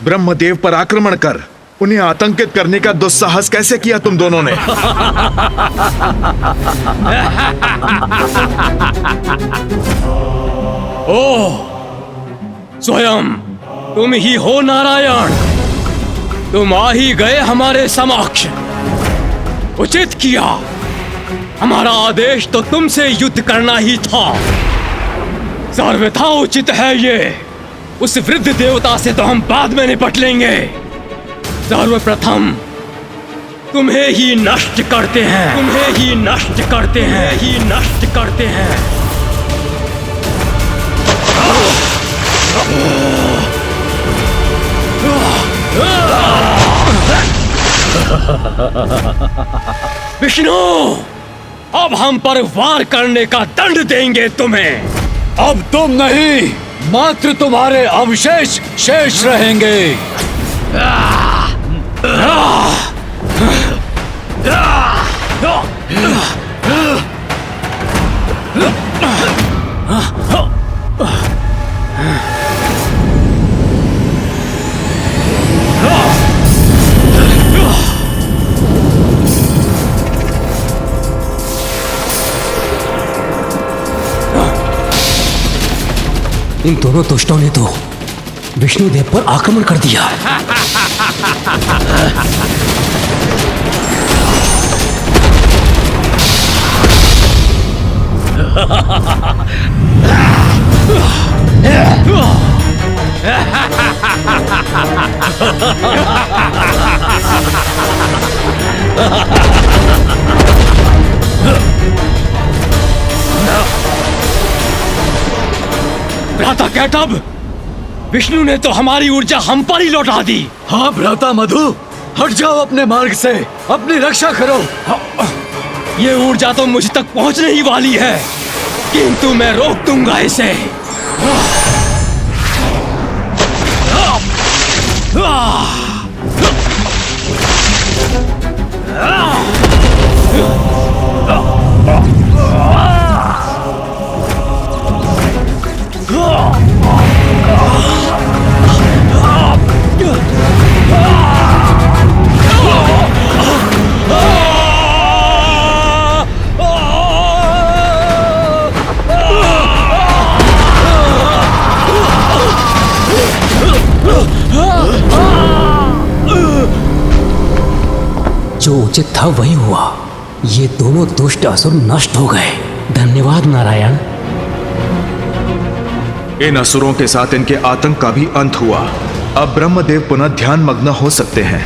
ब्रह्मदेव पर आक्रमण कर उन्हें आतंकित करने का दुस्साहस कैसे किया तुम दोनों ने? ओह, स्वयं तुम ही हो नारायण। तुम आ ही गए हमारे समक्ष। उचित किया। हमारा आदेश तो तुमसे युद्ध करना ही था। सर्वथा उचित है ये। उस वृद्ध देवता से तो हम बाद में निपट लेंगे। सर्वप्रथम तुम्हें ही नष्ट करते हैं। तुम्हें ही नष्ट करते हैं। ही नष्ट करते हैं। विष्णु, अब हम पर वार करने का दंड देंगे तुम्हें। अब तुम नहीं, मात्र तुम्हारे अवशेष शेष रहेंगे। इन दोनों दुष्टों ने तो विष्णुदेव पर आक्रमण कर दिया। भ्राता कैटब, विष्णु ने तो हमारी ऊर्जा हम पर ही लौटा दी। हाँ भ्राता मधु, हट जाओ अपने मार्ग से, अपनी रक्षा करो। ये ऊर्जा तो मुझ तक पहुंचने ही वाली है, किंतु मैं रोक दूंगा इसे। जो उचित था वही हुआ। ये दोनों दुष्ट असुर नष्ट हो गए। धन्यवाद नारायण। इन असुरों के साथ इनके आतंक का भी अंत हुआ। अब ब्रह्मदेव पुनः ध्यान मग्न हो सकते हैं।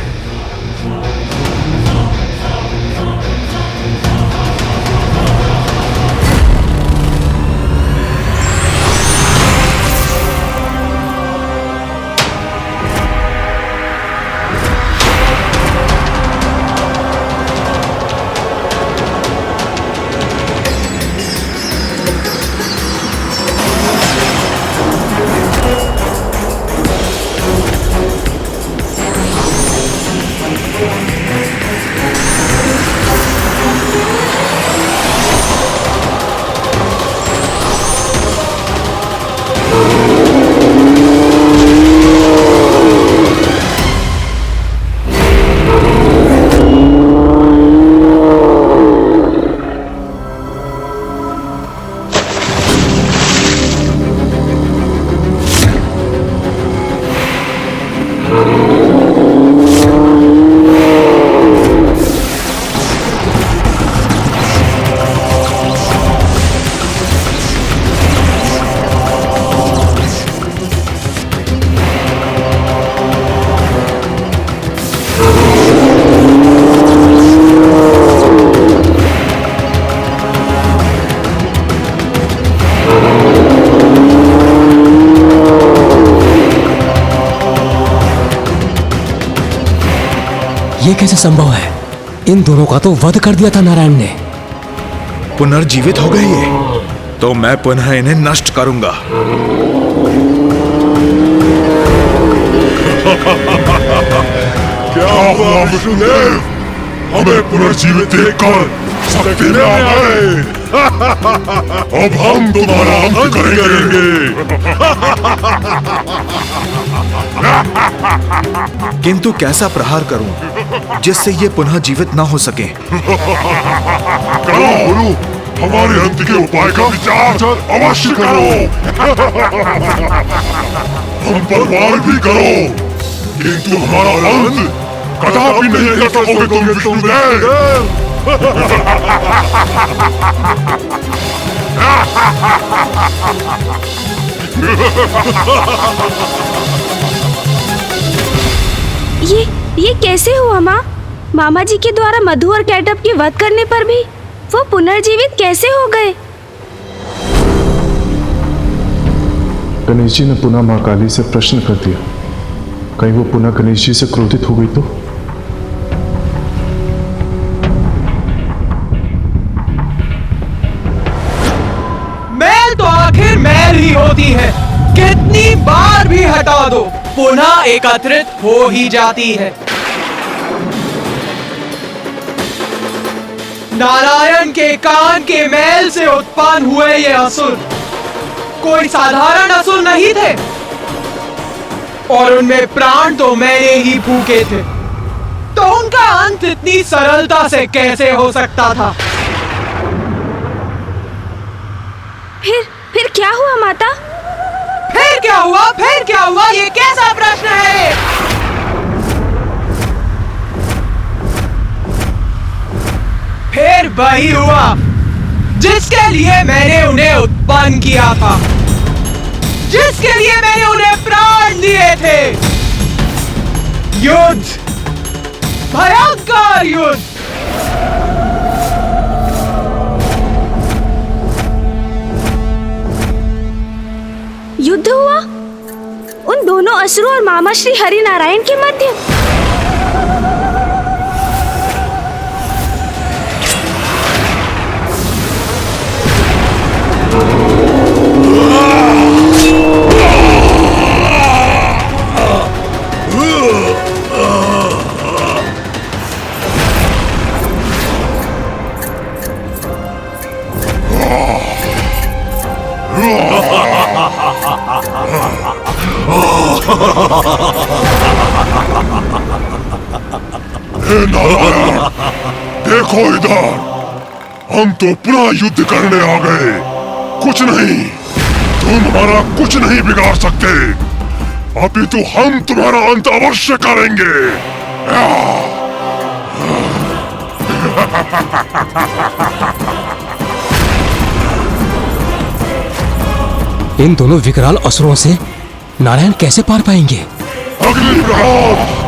ये कैसे संभव है? इन दोनों का तो वध कर दिया था नारायण ने। पुनर्जीवित हो गए ये, तो मैं पुनः इन्हें नष्ट करूंगा। क्या हुआ विष्णुदेव? हमें पुनर्जीवित देखकर शक्ति में आ गए। अब हम तुम्हारा अंत करेंगे। किंतु कैसा प्रहार करूं जिससे ये पुनः जीवित ना हो सके? करो गुरु, हमारे अंत के उपाय का विचार अवश्य करो। हम पर वार भी करो, किंतु हमारा अंत कदापि नहीं कर सकोगे तुम विष्णुदेव। ये कैसे हुआ माँ? मामा जी के द्वारा मधु और कैटअप के वध करने पर भी वो पुनर्जीवित कैसे हो गए? गणेश जी ने पुनः मां काली से प्रश्न कर दिया, कहीं वो पुनः गणेश जी से क्रोधित हो गई तो? मैल तो आखिर मैल ही होती है, कितनी बार भी हटा दो पुनः एकत्रित हो ही जाती है। नारायण के कान के मैल से उत्पन्न हुए ये असुर कोई साधारण असुर नहीं थे, और उनमें प्राण तो मैंने ही फूके थे, तो उनका अंत इतनी सरलता से कैसे हो सकता था? फिर क्या हुआ माता? फिर क्या हुआ? फिर क्या हुआ? ये कैसा प्रश्न है? फिर वही हुआ जिसके लिए मैंने उन्हें उत्पन्न किया था, जिसके लिए मैंने उन्हें प्राण दिए थे। युद्ध, भयंकर युद्ध। युद्ध हुआ उन दोनों असुरों और मामा श्री हरि नारायण के मध्य। हे नारायण, देखो इधर, हम तो पुनः युद्ध करने आ गए। कुछ नहीं, तुम हमारा कुछ नहीं बिगाड़ सकते, अपितु हम तुम्हारा अंत अवश्य करेंगे। इन दोनों विकराल असुरों से नारायण कैसे पार पाएंगे? अग्नि प्रहार।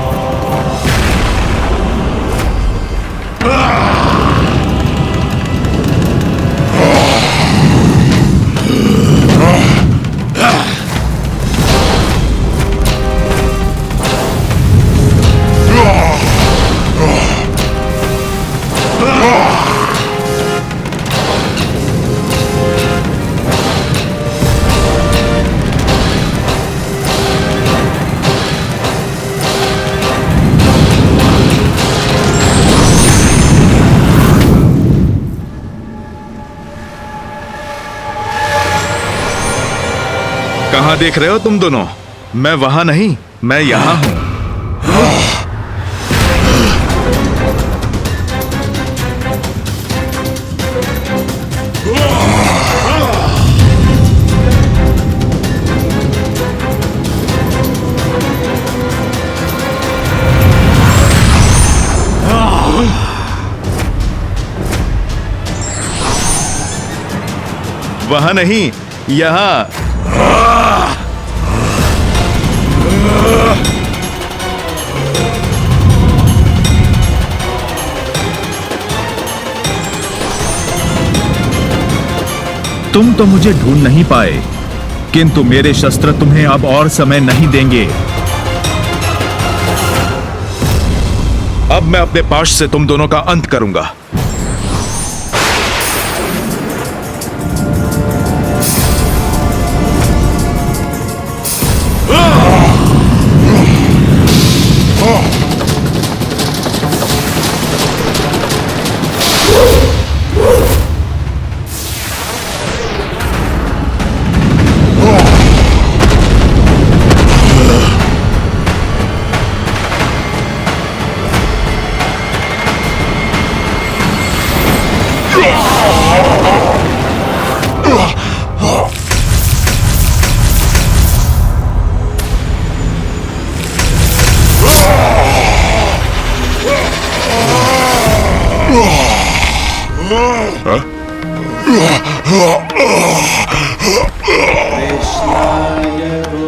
कहाँ देख रहे हो तुम दोनों? मैं वहां नहीं, मैं यहां हूं। वहां नहीं, यहां। तुम तो मुझे ढूंढ नहीं पाए, किंतु मेरे शस्त्र तुम्हें अब और समय नहीं देंगे। अब मैं अपने पाश से तुम दोनों का अंत करूंगा।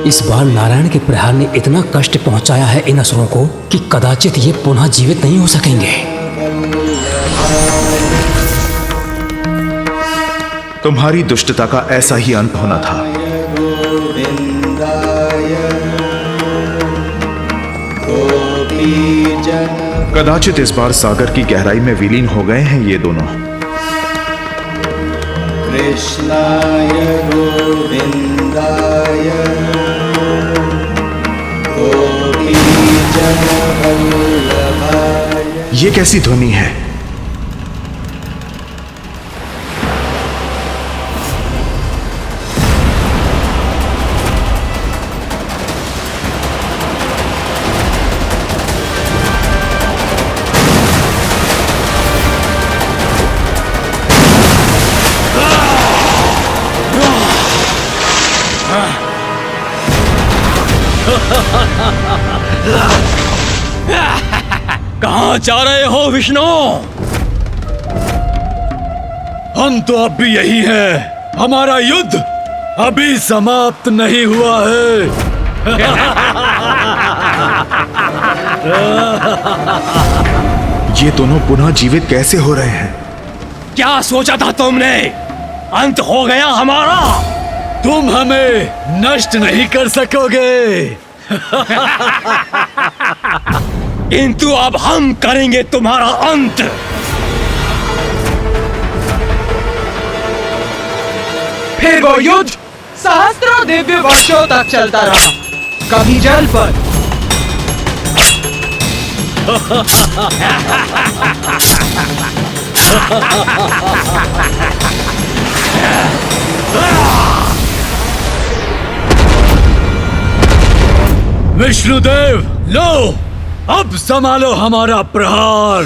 इस बार नारायण के प्रहार ने इतना कष्ट पहुंचाया है इन असुरों को कि कदाचित ये पुनः जीवित नहीं हो सकेंगे। तुम्हारी दुष्टता का ऐसा ही अंत होना था। कदाचित इस बार सागर की गहराई में विलीन हो गए हैं ये दोनों। कृष्णाय गोविंदाय गोपीजनवल्लभाय। ये कैसी ध्वनि है? कहां जा रहे हो विष्णु? हम तो अब भी यही हैं। हमारा युद्ध अभी समाप्त नहीं हुआ है। ये दोनों पुनः जीवित कैसे हो रहे हैं? क्या सोचा था तुमने? अंत हो गया हमारा। तुम हमें नष्ट नहीं कर सकोगे। किंतु अब हम करेंगे तुम्हारा अंत। फिर वो युद्ध सहस्त्रों दिव्य वर्षों तक चलता रहा, कभी जल पर विष्णुदेव, लो अब संभालो हमारा प्रहार।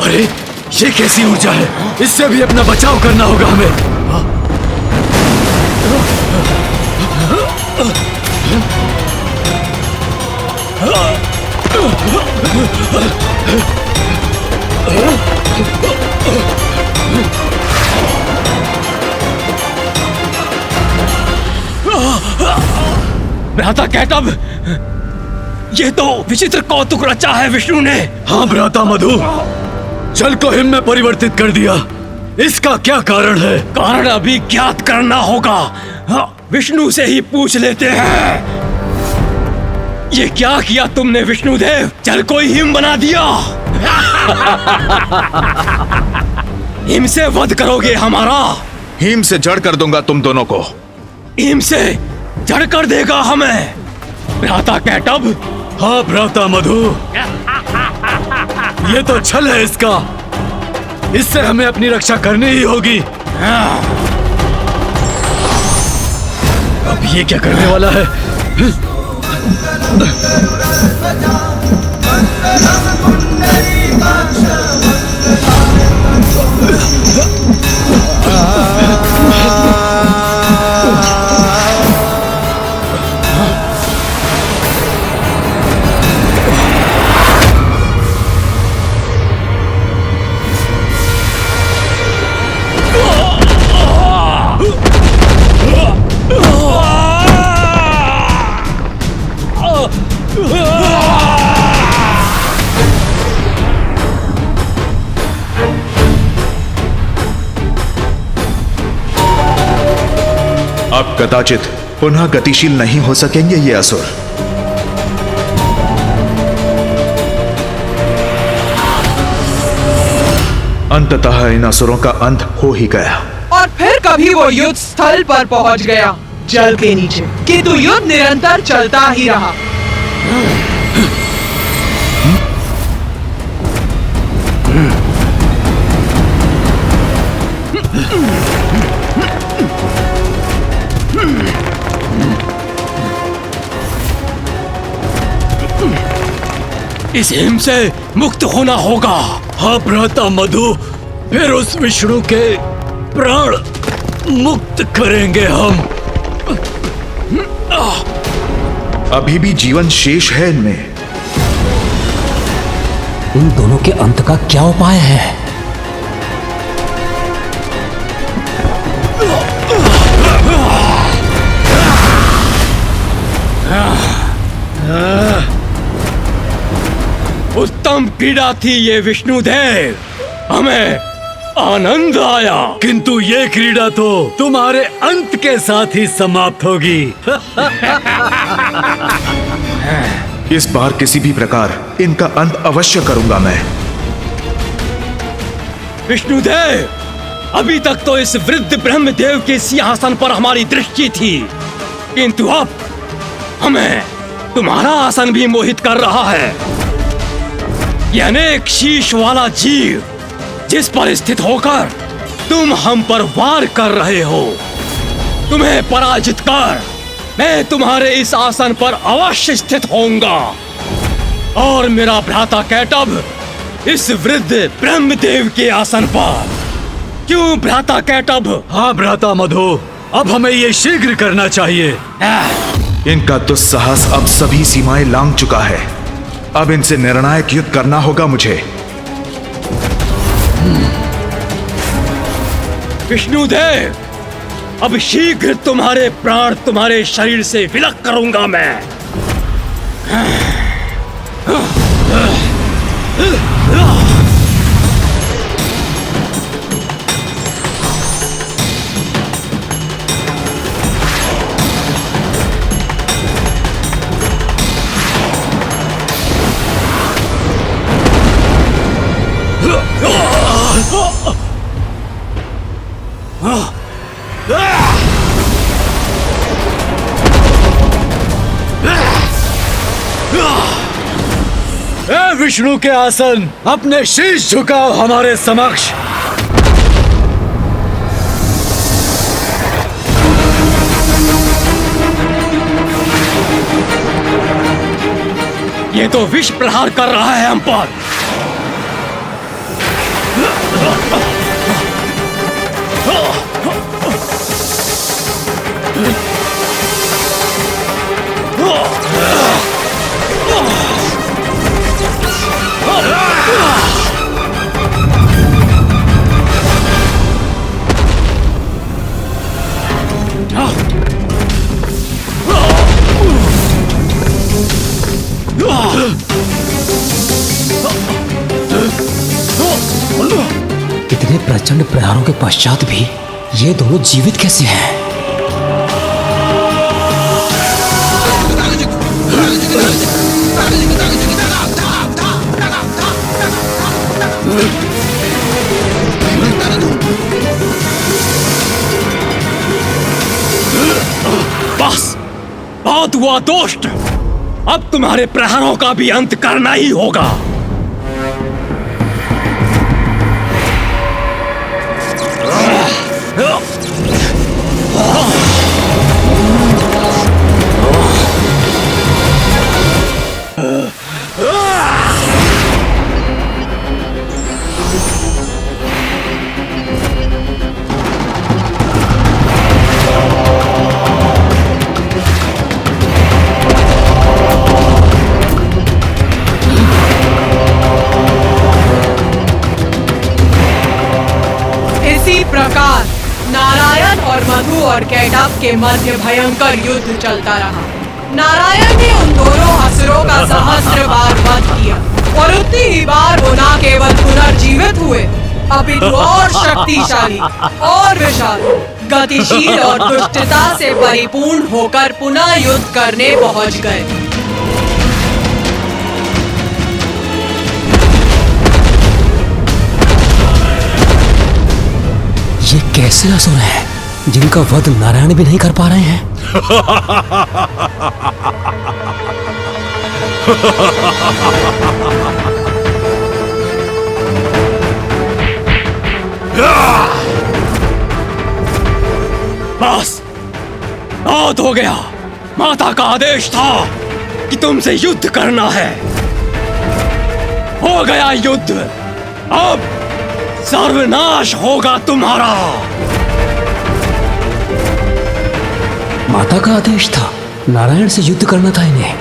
अरे ये कैसी ऊर्जा है? इससे भी अपना बचाव करना होगा हमें। भ्राता कैटब, ये तो विचित्र कौतुक रचा है विष्णु ने। हाँ भ्राता मधु, जल को हिम में परिवर्तित कर दिया। इसका क्या कारण है? कारण अभी ज्ञात करना होगा। विष्णु से ही पूछ लेते हैं। ये क्या किया तुमने विष्णुदेव? जल को ही हिम बना दिया। हिम से वध करोगे हमारा? हिम से जड़ कर दूंगा तुम दोनों को। हिम से जड़ कर देगा हमें भ्राता कैटब? हाँ भ्राता मधु, ये तो छल है इसका। इससे हमें अपनी रक्षा करनी ही होगी। अब ये क्या करने वाला है? अब कदाचित पुनः गतिशील नहीं हो सकेंगे ये असुर। अंततः इन असुरों का अंत हो ही गया। और फिर कभी वो युद्ध स्थल पर पहुंच गया, जल के नीचे। किंतु युद्ध निरंतर चलता ही रहा। इस हिम से मुक्त होना होगा। हाँ भ्राता मधु, फिर उस विष्णु के प्राण मुक्त करेंगे हम। अभी भी जीवन शेष है इनमें। इन दोनों के अंत का क्या उपाय है? उत्तम क्रीड़ा थी ये विष्णुदेव, हमें आनंद आया। किंतु ये क्रीड़ा तो तुम्हारे अंत के साथ ही समाप्त होगी। इस बार किसी भी प्रकार इनका अंत अवश्य करूंगा मैं। विष्णुदेव, अभी तक तो इस वृद्ध ब्रह्मदेव के सिंहासन पर हमारी दृष्टि थी, किंतु अब हमें तुम्हारा आसन भी मोहित कर रहा है। यह अनेक शीश वाला जीव जिस पर स्थित होकर तुम हम पर वार कर रहे हो, तुम्हें पराजित कर मैं तुम्हारे इस आसन पर अवश्य स्थित होऊंगा और मेरा भ्राता कैटभ इस वृद्ध ब्रह्मदेव के आसन पर। क्यों भ्राता कैटभ? हाँ भ्राता मधु, अब हमें ये शीघ्र करना चाहिए। इनका दुस्साहस अब सभी सीमाएं लांघ चुका है। अब इनसे निर्णायक युद्ध करना होगा मुझे। विष्णुदेव, अब शीघ्र तुम्हारे प्राण तुम्हारे शरीर से विलग करूंगा मैं। ए विष्णु के आसन, अपने शीश झुकाओ हमारे समक्ष। ये तो विष प्रहार कर रहा है हम पर। इतने प्रचंड प्रहारों के पश्चात भी ये दोनों जीवित कैसे हैं? बस बहुत हुआ दोस्त, अब तुम्हारे प्रहारों का भी अंत करना ही होगा। इसी प्रकार नारायण और मधु और कैटभ के मध्य भयंकर युद्ध चलता रहा। नारायण ने उन दोनों असुरों का सहस्र बार वध किया और उतनी ही बार वो न केवल पुनर्जीवित हुए, अपितु और शक्तिशाली और विशाल, गतिशील और दुष्टता से परिपूर्ण होकर पुनः युद्ध करने पहुंच गए। ये कैसे असुर हैं जिनका वध नारायण भी नहीं कर पा रहे हैं? बस बहुत हो गया। माता का आदेश था कि तुमसे युद्ध करना है। हो गया युद्ध, अब सर्वनाश होगा तुम्हारा। माता का आदेश था, नारायण से युद्ध करना था इन्हें।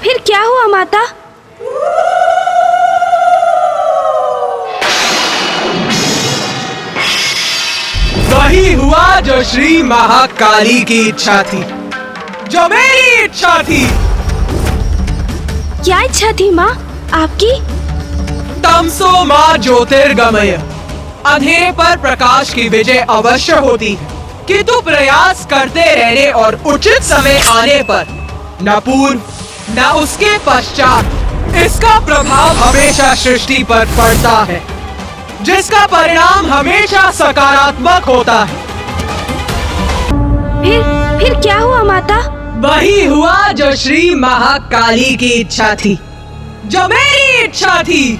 फिर क्या हुआ माता? वही हुआ जो श्री महाकाली की इच्छा थी, जो मेरी इच्छा थी। क्या इच्छा थी माँ आपकी? तमसो माँ ज्योतिर्गमय, अंधेरे पर प्रकाश की विजय अवश्य होती है, किंतु प्रयास करते रहने और उचित समय आने पर न पूर्व न उसके पश्चात इसका प्रभाव हमेशा सृष्टि पर पड़ता है, जिसका परिणाम हमेशा सकारात्मक होता है। फिर क्या हुआ माता? वही हुआ जो श्री महाकाली की इच्छा थी, जो मेरी इच्छा थी।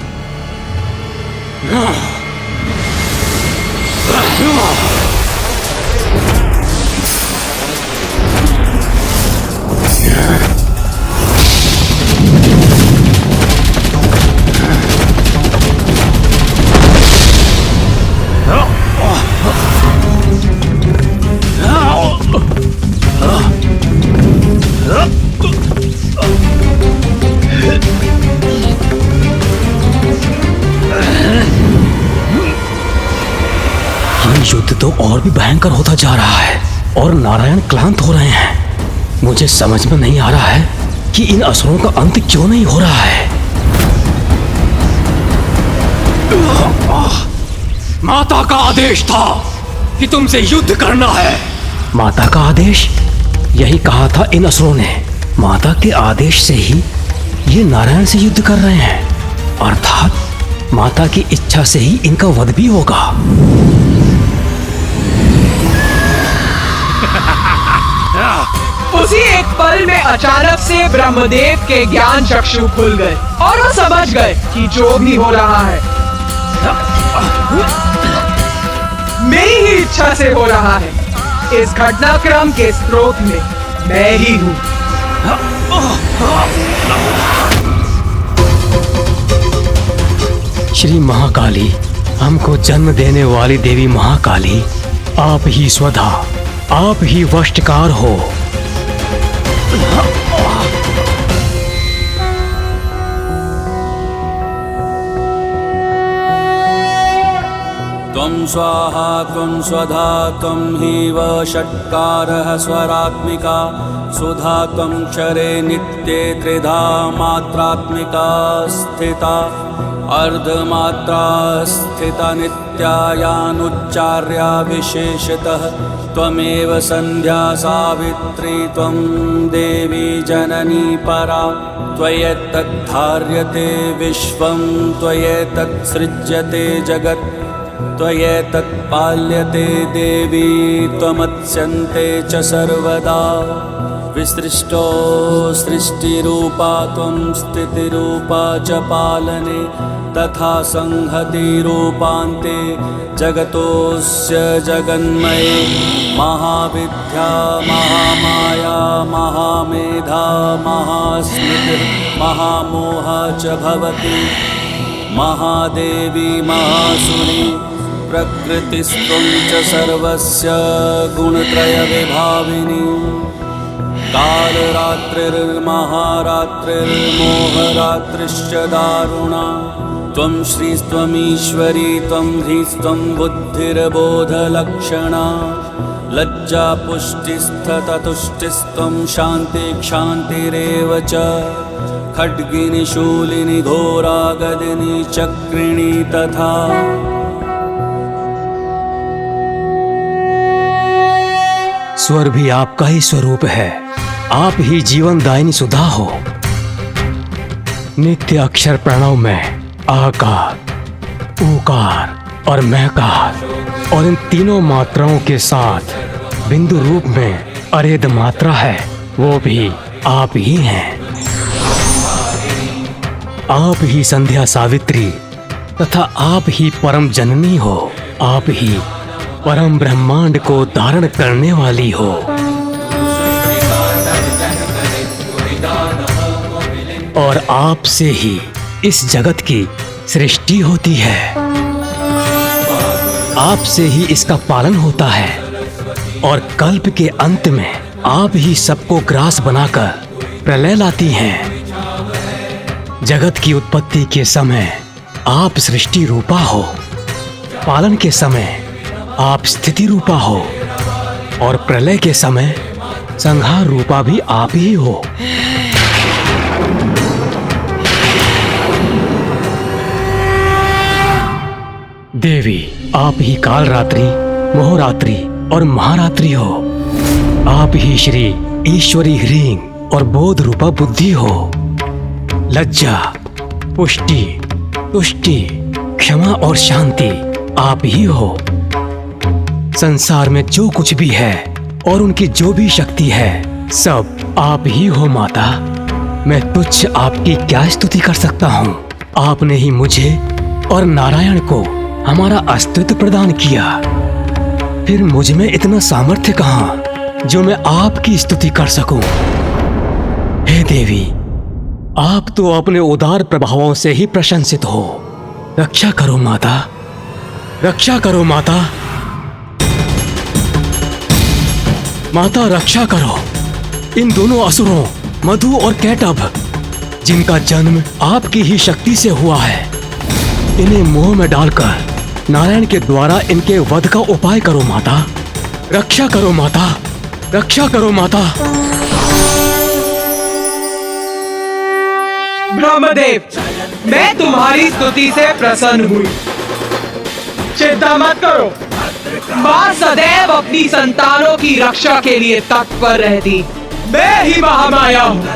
युद्ध तो और भी भयंकर होता जा रहा है और नारायण क्लांत हो रहे हैं। मुझे समझ में नहीं आ रहा है कि इन असुरों का अंत क्यों नहीं हो रहा है। माता का आदेश था कि तुमसे युद्ध करना है। माता का आदेश? यही कहा था इन असुरों ने। माता के आदेश से ही ये नारायण से युद्ध कर रहे हैं, अर्थात माता की इच्छा से ही इनका वध भी होगा। उसी एक पल में अचानक से ब्रह्मदेव के ज्ञान चक्षु खुल गए और वो समझ गए कि जो भी हो रहा है मेरी ही इच्छा से हो रहा है। इस घटनाक्रम के स्रोत में मैं ही हूँ। श्री महाकाली, हमको जन्म देने वाली देवी महाकाली, आप ही स्वधा, आप ही वशकार हो। त्वं स्वाहा त्वं स्वधा त्वं हि वषट्कारः स्वरात्मिका सुधा त्वं क्षरे नित्ये त्रिधा मात्रात्मिका स्थिता अर्धमात्रा स्थिता नित्यायानुच्चार्या विशेषतः त्वमेव संध्या सावित्री त्वं देवी जननी परा त्वयैतत् धार्यते विश्वं त्वयैतत् सृज्यते जगत् त्वयैतत् पाल्यते देवी त्वमत्स्यन्ते च सर्वदा विसृष्टो सृष्टिरूपा त्वं स्थितिरूपा च पालने तथा संहतिरूपान्ते जगतोऽस्य जगन्मये महाविद्या महामाया महामेधा महास्मृतिर् महामोह च भवति महादेवी महासुरी प्रकृतिस्त्वं च सर्वस्य गुणत्रयविभाविनी कालरात्रिर्महारात्रिर्मोहरात्रिश्च दारुणा त्वं श्रीस्त्वमीश्वरी त्वं ह्रीस्त्वं बुद्धिर्बोधलक्षणा लज्जा पुष्टिस्तततुष्टिस्त्वं शान्तिक्षान्तिरेव च खड्गिनी शूलिनी घोरा गदिनी चक्रिणी तथा स्वर भी आपका ही स्वरूप है। आप ही जीवन दायिनी सुधा हो। नित्य अक्षर प्रणव में आकार, ऊकार और महकार और इन तीनों मात्राओं के साथ बिंदु रूप में अरेद मात्रा है, वो भी आप ही हैं। आप ही संध्या सावित्री तथा आप ही परम जननी हो। आप ही परम ब्रह्मांड को धारण करने वाली हो। और आपसे ही इस जगत की सृष्टि होती है। आपसे ही इसका पालन होता है और कल्प के अंत में आप ही सबको ग्रास बनाकर प्रलय लाती हैं। जगत की उत्पत्ति के समय आप सृष्टि रूपा हो, पालन के समय आप स्थिति रूपा हो और प्रलय के समय संहार रूपा भी आप ही हो। देवी, आप ही काल रात्रि, मोहरात्रि और महारात्रि हो। आप ही श्री ईश्वरी ह्रीं और बोध रूपा बुद्धि हो। लज्जा, पुष्टि, तुष्टि, क्षमा और शांति आप ही हो। संसार में जो कुछ भी है और उनकी जो भी शक्ति है, सब आप ही हो माता। मैं तुच्छ आपकी क्या स्तुति कर सकता हूँ। आपने ही मुझे और नारायण को हमारा अस्तित्व प्रदान किया। फिर मुझ में इतना सामर्थ्य कहाँ जो मैं आपकी स्तुति कर सकूं। हे देवी, आप तो अपने उदार प्रभावों से ही प्रशंसित हो। रक्षा करो माता, रक्षा करो माता। माता रक्षा करो इन दोनों असुरों मधु और कैटभ, जिनका जन्म आपकी ही शक्ति से हुआ है। इन्हें मोह में डालकर नारायण के द्वारा इनके वध का उपाय करो माता। रक्षा करो माता, रक्षा करो माता। ब्रह्मदेव, मैं तुम्हारी स्तुति से प्रसन्न हुई। चिंता मत करो, माँ सदैव अपनी संतानों की रक्षा के लिए तत्पर रहती। मैं ही महामाया हूँ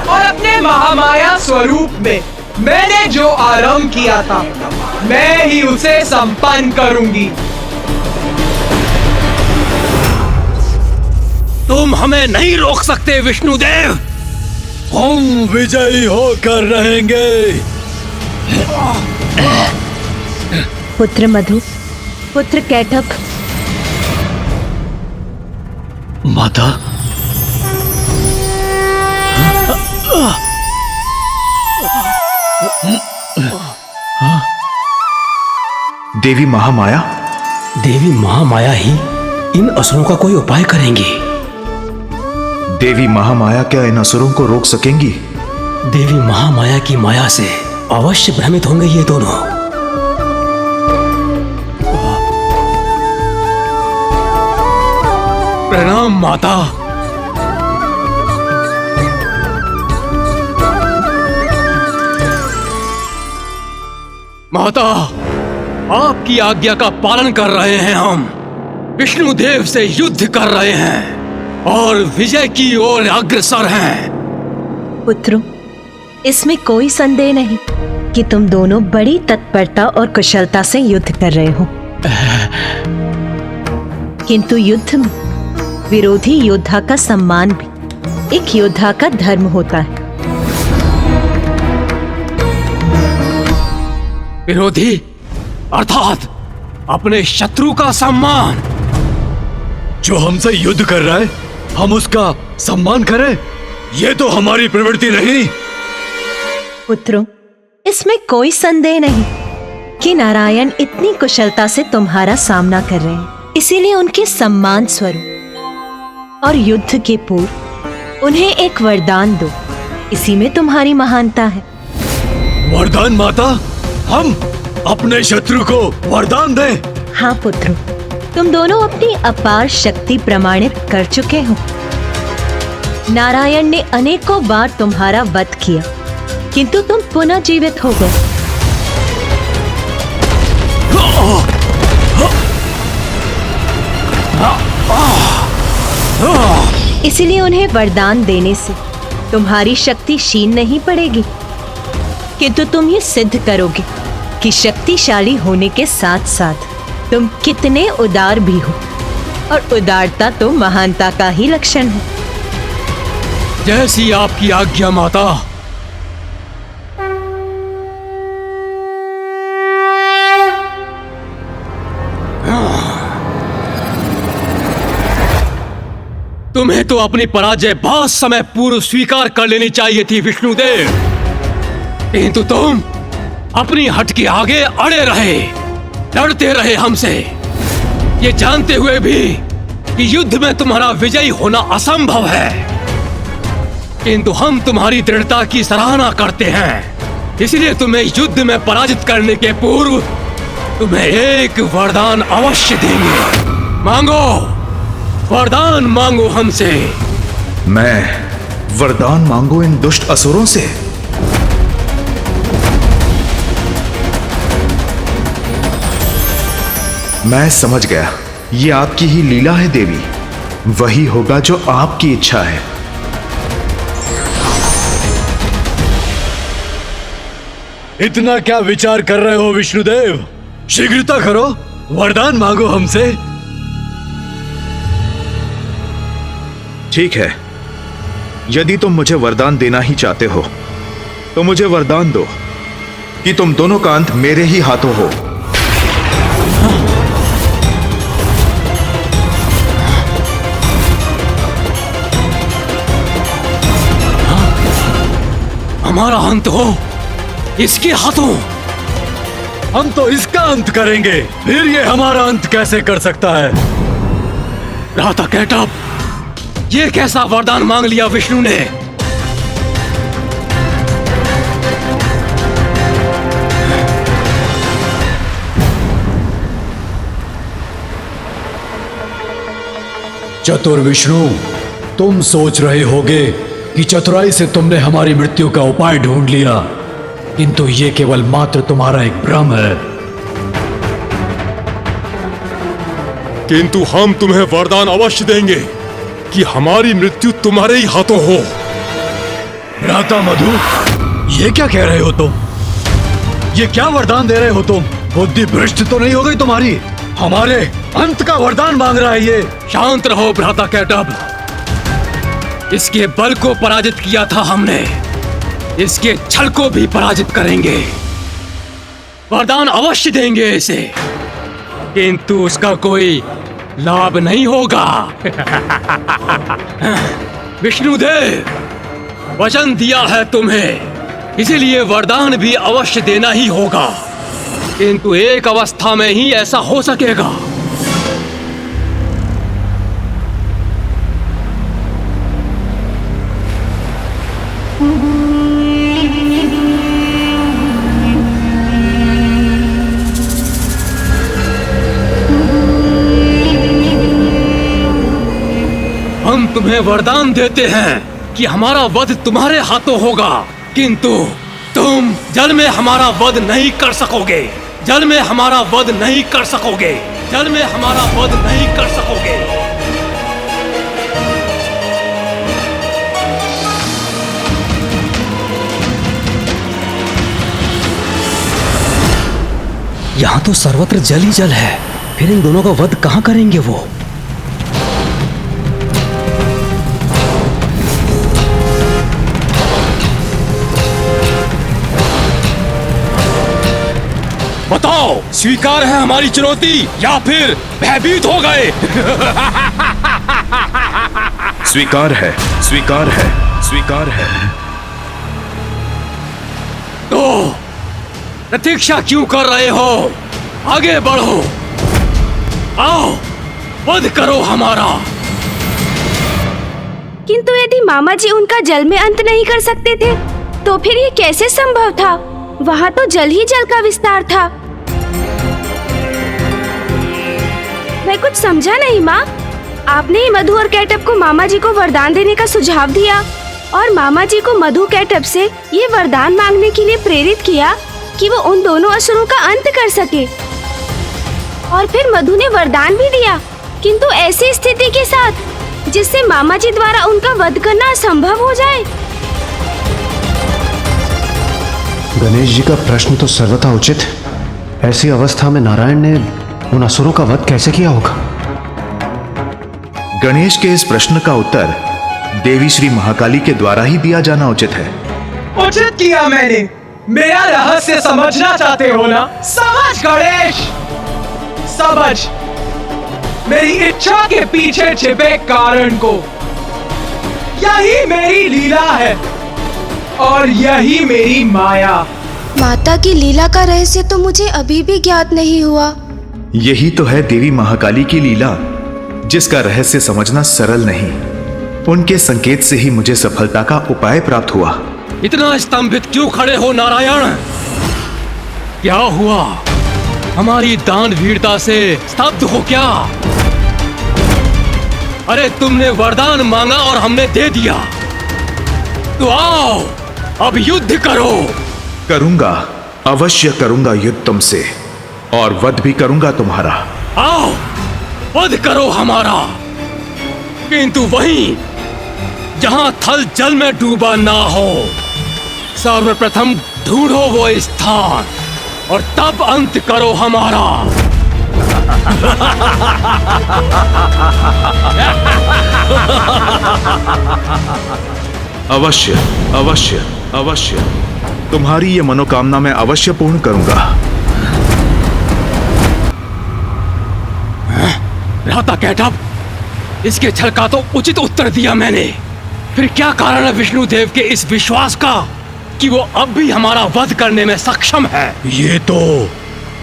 और अपने महामाया स्वरूप में मैंने जो आरंभ किया था, मैं ही उसे संपन्न करूंगी। तुम हमें नहीं रोक सकते विष्णुदेव। हम विजयी होकर रहेंगे। पुत्र मधु, पुत्र कैटभ। माता, देवी महामाया? देवी महामाया ही इन असुरों का कोई उपाय करेंगी। देवी महामाया क्या इन असुरों को रोक सकेंगी? देवी महामाया की माया से अवश्य भ्रमित होंगे ये दोनों। प्रणाम माता। माता, आपकी आज्ञा का पालन कर रहे हैं। हम विष्णुदेव से युद्ध कर रहे हैं और विजय की ओर अग्रसर हैं। पुत्रों, इसमें कोई संदेह नहीं कि तुम दोनों बड़ी तत्परता और कुशलता से युद्ध कर रहे हो। किंतु युद्ध में विरोधी योद्धा का सम्मान भी एक योद्धा का धर्म होता है। विरोधी अर्थात अपने शत्रु का सम्मान। जो हमसे युद्ध कर रहा है, हम उसका सम्मान करें, ये तो हमारी प्रवृत्ति नहीं। पुत्रों, इसमें कोई संदेह नहीं कि नारायण इतनी कुशलता से तुम्हारा सामना कर रहे हैं। इसीलिए उनके सम्मान स्वरूप और युद्ध के पूर्व उन्हें एक वरदान दो। इसी में तुम्हारी महानता है। वरदान माता? हम अपने शत्रु को वरदान दें? हाँ पुत्रों, तुम दोनों अपनी अपार शक्ति प्रमाणित कर चुके हो। नारायण ने अनेकों बार तुम्हारा वध किया, किंतु तुम पुनः जीवित हो गए। इसलिए उन्हें वरदान देने से तुम्हारी शक्ति क्षीण नहीं पड़ेगी, किंतु तुम ये सिद्ध करोगे कि शक्तिशाली होने के साथ साथ तुम कितने उदार भी हो, और उदारता तो महानता का ही लक्षण है। जैसी आपकी आज्ञा माता। तुम्हें तो अपनी पराजय बहुत समय पूर्व स्वीकार कर लेनी चाहिए थी विष्णुदेव, किंतु तुम अपनी हट के आगे अड़े रहे, लड़ते रहे हमसे, ये जानते हुए भी कि युद्ध में तुम्हारा विजयी होना असंभव है। किंतु हम तुम्हारी दृढ़ता की सराहना करते हैं, इसलिए तुम्हें युद्ध में पराजित करने के पूर्व तुम्हें एक वरदान अवश्य देंगे। मांगो, वरदान मांगो हमसे। मैं वरदान मांगू इन दुष्ट असुरों से? मैं समझ गया, ये आपकी ही लीला है देवी। वही होगा जो आपकी इच्छा है। इतना क्या विचार कर रहे हो विष्णुदेव? शीघ्रता करो, वरदान मांगो हमसे। ठीक है, यदि तुम मुझे वरदान देना ही चाहते हो तो मुझे वरदान दो कि तुम दोनों का अंत मेरे ही हाथों हो। हमारा अंत हो इसके हाथों? हम तो इसका अंत करेंगे, फिर ये हमारा अंत कैसे कर सकता है? भ्राता कैटअप, ये कैसा वरदान मांग लिया विष्णु ने? चतुर विष्णु, तुम सोच रहे होगे कि चतुराई से तुमने हमारी मृत्यु का उपाय ढूंढ लिया, किंतु ये केवल मात्र तुम्हारा एक भ्रम है। किंतु हम तुम्हें वरदान अवश्य देंगे कि हमारी मृत्यु तुम्हारे ही हाथों हो। भ्राता मधु, ये क्या कह रहे हो तुम? ये क्या वरदान दे रहे हो तुम? बुद्धि भ्रष्ट तो नहीं हो गई तुम्हारी? हमारे अंत का वरदान मांग रहा है ये। शांत रहो भ्राता कैटअप, इसके बल को पराजित किया था हमने, इसके छल को भी पराजित करेंगे। वरदान अवश्य देंगे इसे, किंतु उसका कोई लाभ नहीं होगा। विष्णुदेव, वचन दिया है तुम्हें, इसीलिए वरदान भी अवश्य देना ही होगा, किंतु एक अवस्था में ही ऐसा हो सकेगा। हम तुम्हें वरदान देते हैं कि हमारा वध तुम्हारे हाथों होगा, किंतु तुम जल में हमारा वध नहीं कर सकोगे। जल में हमारा वध नहीं कर सकोगे। जल में हमारा वध नहीं कर सकोगे। यहाँ तो सर्वत्र जल ही जल है, फिर इन दोनों का वध कहाँ करेंगे वो? बताओ, स्वीकार है हमारी चुनौती या फिर भयभीत हो गए? स्वीकार है, स्वीकार है, स्वीकार है। तो प्रतीक्षा क्यों कर रहे हो? आगे बढ़ो, आओ, वध करो हमारा। किंतु यदि मामा जी उनका जल में अंत नहीं कर सकते थे, तो फिर ये कैसे संभव था? वहाँ तो जल ही जल का विस्तार था। मैं कुछ समझा नहीं माँ। आपने ही मधु और कैटअप को मामा जी को वरदान देने का सुझाव दिया और मामा जी को मधु कैटअप से ये वरदान मांगने के लिए प्रेरित किया कि वो उन दोनों असुरों का अंत कर सके। और फिर मधु ने वरदान भी दिया, किंतु ऐसी स्थिति के साथ जिससे मामा जी द्वारा उनका वध करना असंभव हो जाए। गणेश जी का प्रश्न तो सर्वथा उचित है। ऐसी अवस्था में नारायण ने उन असुरों का वध कैसे किया होगा? गणेश के इस प्रश्न का उत्तर देवी श्री महाकाली के द्वारा ही दिया जाना उचित है। उचित किया मैंने। मेरा रहस्य समझना चाहते हो ना? समझ गणेश, समझ। मेरी इच्छा के पीछे छिपे कारण को यही मेरी लीला है और यही मेरी माया। माता की लीला का रहस्य तो मुझे अभी भी ज्ञात नहीं हुआ। यही तो है देवी महाकाली की लीला, जिसका रहस्य समझना सरल नहीं। उनके संकेत से ही मुझे सफलता का उपाय प्राप्त हुआ। इतना स्तंभित क्यों खड़े हो नारायण? क्या हुआ? हमारी दान वीरता से स्तब्ध हो क्या? अरे तुमने वरदान मांगा और हमने दे दिया, तो आओ अब युद्ध करो। करूंगा, अवश्य करूंगा युद्ध तुमसे, और वध भी करूंगा तुम्हारा। आओ वध करो हमारा, किंतु वहीं जहां थल जल में डूबा ना हो। सर्वप्रथम ढूंढो वो स्थान और तब अंत करो हमारा। अवश्य अवश्य अवश्य, तुम्हारी ये मनोकामना मैं अवश्य पूर्ण करूंगा। राता कैटअप, इसके छल का तो उचित उत्तर दिया मैंने। फिर क्या कारण है विष्णुदेव के इस विश्वास का कि वो अब भी हमारा वध करने में सक्षम है? ये तो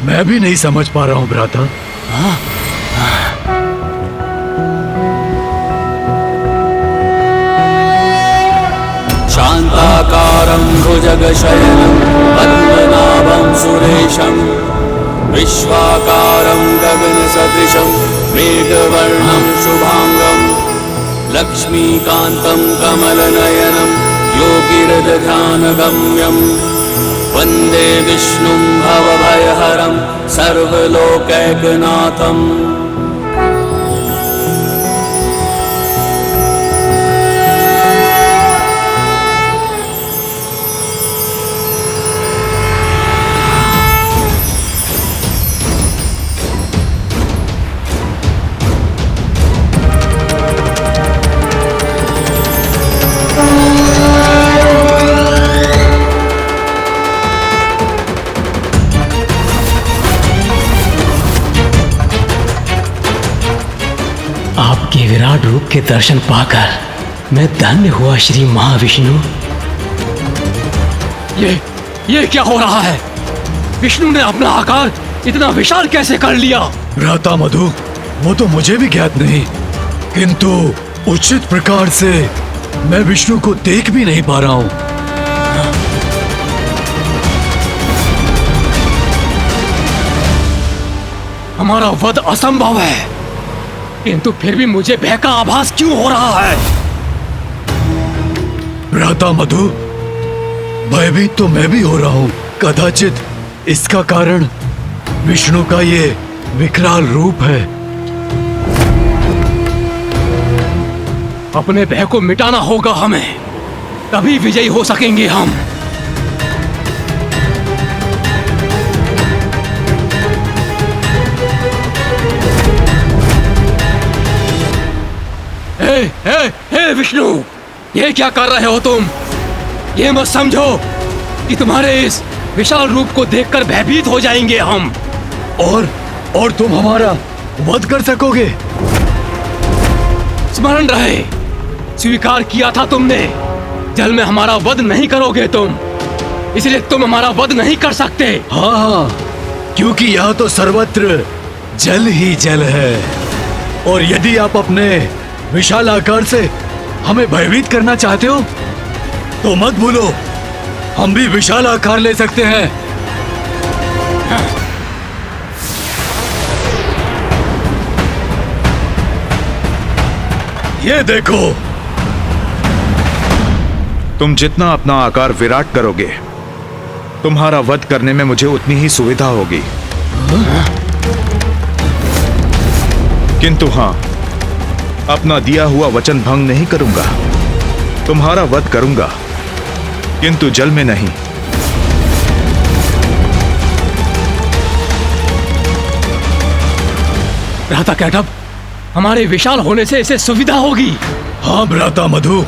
मैं भी नहीं समझ पा रहा हूँ भ्राता। शांताकारं भुजगशयनं पद्मनाभं सुरेशं विश्वाकारं गगनसदृशं मेघवर्णं शुभांगं लक्ष्मीकान्तं कमलनयनं योगिहृदध्यानगम्यं वन्दे विष्णुं भवभयहरं सर्वलोकैकनाथम्। आपके विराट रूप के दर्शन पाकर मैं धन्य हुआ श्री महाविष्णु। ये क्या हो रहा है? विष्णु ने अपना आकार इतना विशाल कैसे कर लिया? भ्राता मधु, वो तो मुझे भी ज्ञात नहीं, किंतु उचित प्रकार से मैं विष्णु को देख भी नहीं पा रहा हूँ। हमारा वध असंभव है, किंतु फिर भी मुझे भय का आभास क्यों हो रहा है? भ्राता मधु, भयभीत तो मैं भी हो रहा हूँ। कदाचित इसका कारण विष्णु का ये विकराल रूप है। अपने भय को मिटाना होगा हमें, तभी विजयी हो सकेंगे हम। हे विष्णु, ये क्या कर रहे हो तुम? ये मत समझो कि तुम्हारे इस विशाल रूप को देखकर भयभीत हो जाएंगे हम। और तुम हमारा वध कर सकोगे? स्मरण रहे, स्वीकार किया था तुमने, जल में हमारा वध नहीं करोगे तुम, इसलिए तुम हमारा वध नहीं कर सकते। हाँ, क्योंकि यहाँ तो सर्वत्र जल ही जल है, और यदि आप अपने विशाल आकार से हमें भयभीत करना चाहते हो तो मत भूलो, हम भी विशाल आकार ले सकते हैं। ये देखो। तुम जितना अपना आकार विराट करोगे, तुम्हारा वध करने में मुझे उतनी ही सुविधा होगी। किंतु हाँ, अपना दिया हुआ वचन भंग नहीं करूंगा। तुम्हारा वध करूंगा, किंतु जल में नहीं। भ्राता कैटअप, हमारे विशाल होने से इसे सुविधा होगी। हाँ भ्राता मधु,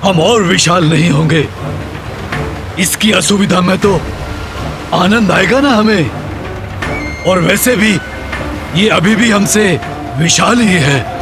हम और विशाल नहीं होंगे। इसकी असुविधा में तो आनंद आएगा ना हमें, और वैसे भी ये अभी भी हमसे विशाल ही है।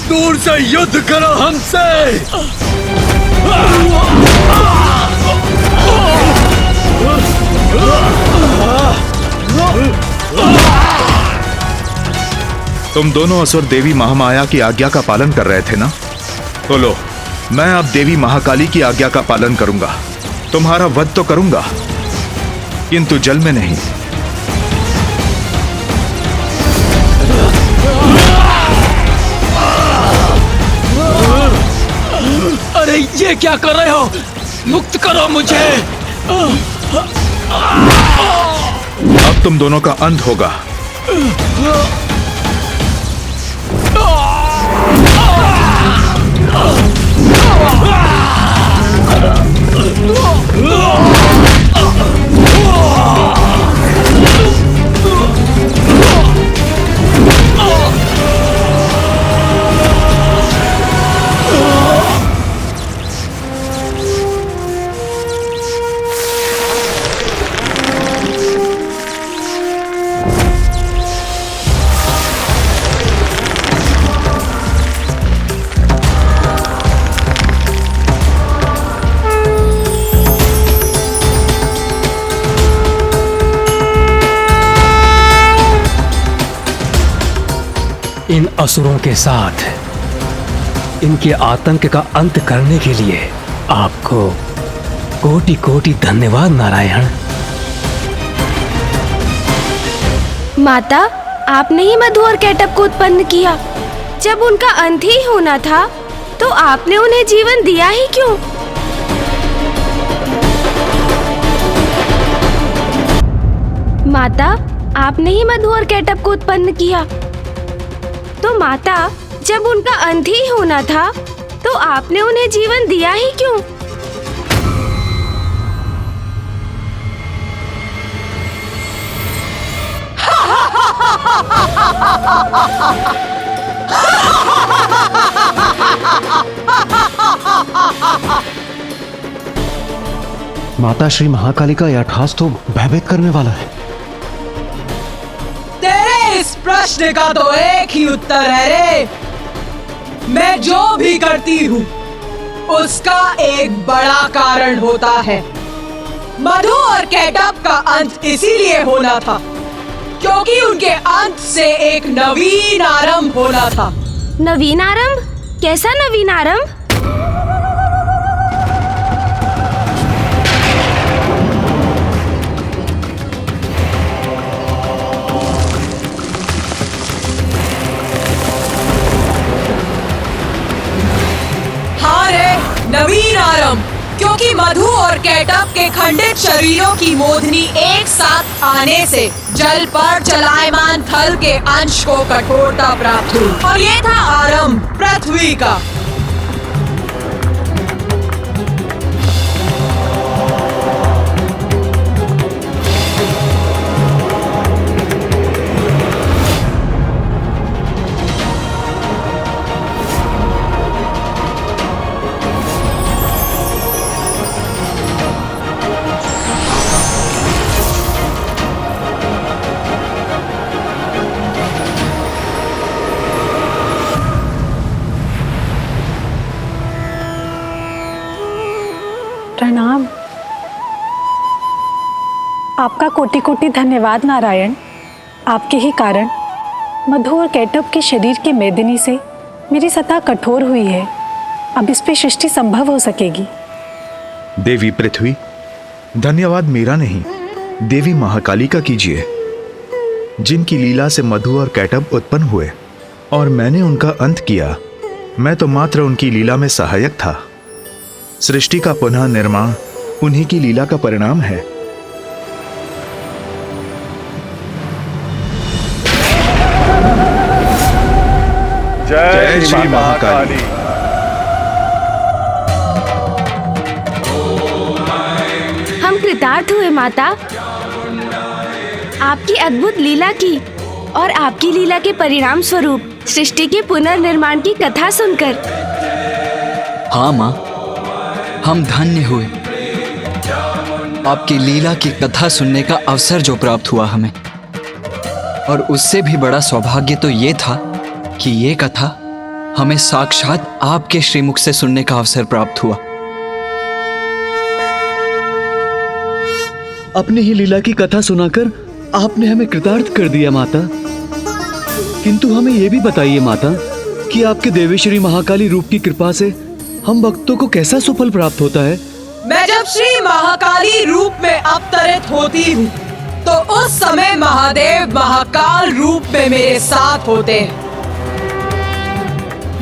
दूर से युद्ध करो हमसे। तुम दोनों असुर देवी महामाया की आज्ञा का पालन कर रहे थे ना? तो लो, मैं अब देवी महाकाली की आज्ञा का पालन करूंगा। तुम्हारा वध तो करूंगा, किंतु जल में नहीं। अरे ये क्या कर रहे हो? मुक्त करो मुझे। अब तुम दोनों का अंत होगा। इन असुरों के साथ इनके आतंक का अंत करने के लिए आपको कोटि कोटि धन्यवाद नारायण। माता, आपने ही मधु और कैटअप को उत्पन्न किया। जब उनका अंत ही होना था तो आपने उन्हें जीवन दिया ही क्यों? माता, आपने ही मधु और कैटअप को उत्पन्न किया। तो माता, जब उनका अंत ही होना था तो आपने उन्हें जीवन दिया ही क्यों? माता श्री महाकाली का यह अट्टहास तो भयभीत करने वाला है। तेरे इस प्रश्न का तो एक ही उत्तर है रे। मैं जो भी करती हूँ उसका एक बड़ा कारण होता है। मधु और कैटअप का अंत इसीलिए होना था क्योंकि उनके अंत से एक नवीन आरंभ होना था। नवीन आरंभ? कैसा नवीन आरंभ? हाँ रे, नवीन आरंभ, क्योंकि मधु और कैटअप के खंडित शरीरों की मोधनी एक साथ आने से जल पर चलायमान थल के अंश को कठोरता प्राप्त हुई और ये था आरंभ पृथ्वी का। प्रणाम। आपका कोटि कोटि धन्यवाद नारायण। आपके ही कारण मधु और कैटअप के शरीर के मेदिनी से मेरी सतह कठोर हुई है। अब इस पे सृष्टि संभव हो सकेगी। देवी पृथ्वी, धन्यवाद मेरा नहीं, देवी महाकाली का कीजिए, जिनकी लीला से मधु और कैटअप उत्पन्न हुए और मैंने उनका अंत किया। मैं तो मात्र उनकी लीला में सहायक था। सृष्टि का पुनः निर्माण उन्हीं की लीला का परिणाम है। जय श्री महाकाली। हम कृतार्थ हुए माता, आपकी अद्भुत लीला की और आपकी लीला के परिणाम स्वरूप सृष्टि के पुनर्निर्माण की कथा सुनकर। हाँ माँ, हम धन्य हुए। आपकी लीला की कथा सुनने का अवसर जो प्राप्त हुआ हमें, और उससे भी बड़ा सौभाग्य तो ये था कि ये कथा हमें साक्षात आपके श्रीमुख से सुनने का अवसर प्राप्त हुआ। अपनी ही लीला की कथा सुनाकर आपने हमें कृतार्थ कर दिया माता। किंतु हमें यह भी बताइए माता कि आपके देवेश्वरी महाकाली रूप की कृपा से हम भक्तों को कैसा सुफल प्राप्त होता है। मैं जब श्री महाकाली रूप में अवतरित होती हूँ तो उस समय महादेव महाकाल रूप में मेरे साथ होते हैं।